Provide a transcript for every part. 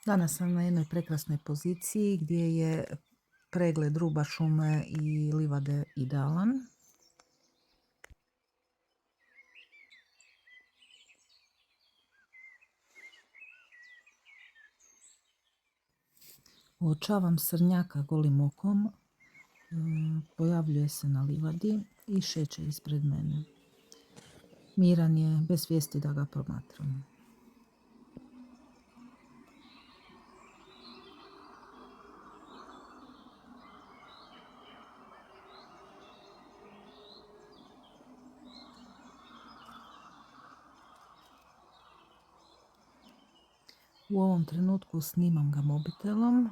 Danas sam na jednoj prekrasnoj poziciji gdje je pregled ruba šume i livade idealan. Uočavam srnjaka golim okom, pojavljuje se na livadi i šeće ispred mene. Miran je, bez svijesti da ga promatram. U ovom trenutku snimam ga mobitelom,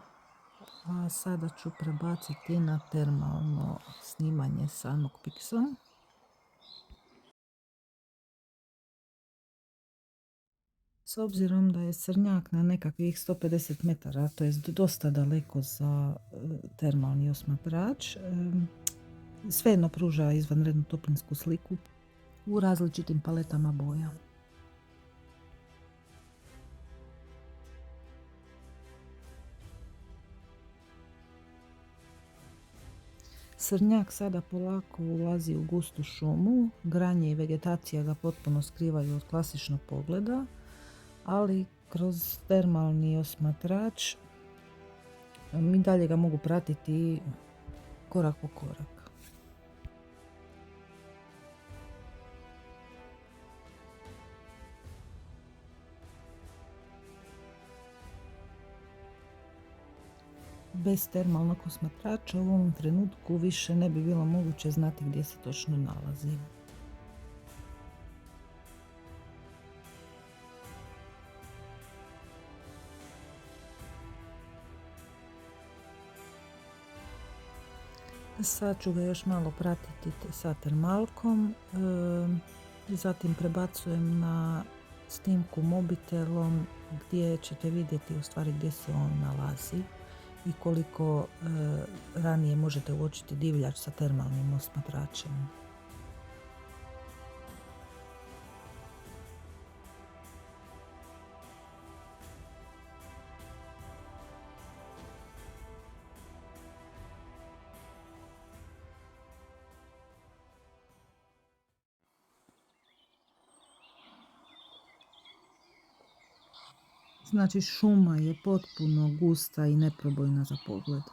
a sada ću prebaciti na termalno snimanje sa Nockpixom. S obzirom da je srnjak na nekakvih 150 metara, to je dosta daleko za termalni osmatrač, svejedno pruža izvanrednu toplinsku sliku u različitim paletama boja. Srnjak sada polako ulazi u gustu šumu, granje i vegetacija ga potpuno skrivaju od klasičnog pogleda, ali kroz termalni osmatrač mi dalje ga mogu pratiti korak po korak. Bez termalnog osmatrača u ovom trenutku više ne bi bilo moguće znati gdje se točno nalazi. Sad ću ga još malo pratiti sa termalkom, zatim prebacujem na snimku mobitelom gdje ćete vidjeti u stvari gdje se on nalazi i koliko ranije možete uočiti divljač sa termalnim osmatračem. Znači šuma je potpuno gusta i neprobojna za pogled.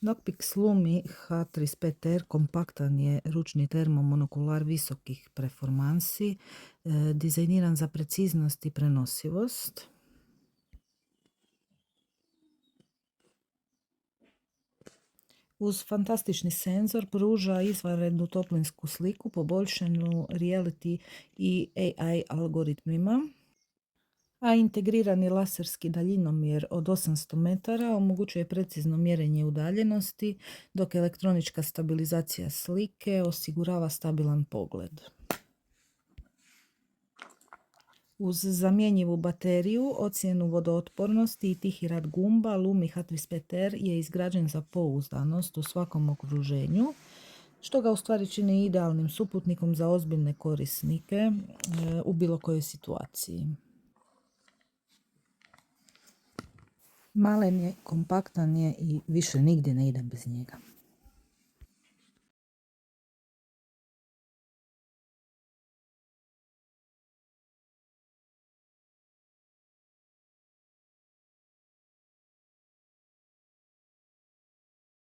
Nockpix Lumi H35R kompaktan je ručni termomonokular visokih performansi, dizajniran za preciznost i prenosivost. Uz fantastični senzor pruža izvanrednu toplinsku sliku poboljšanu reality i AI algoritmima, a integrirani laserski daljinomjer od 800 metara omogućuje precizno mjerenje udaljenosti, dok elektronička stabilizacija slike osigurava stabilan pogled. Uz zamjenjivu bateriju, ocjenu vodootpornosti i tihi rad gumba, Lumi H35R je izgrađen za pouzdanost u svakom okruženju, što ga u stvari čini idealnim suputnikom za ozbiljne korisnike u bilo kojoj situaciji. Malen je, kompaktan je i više nigdje ne ide bez njega.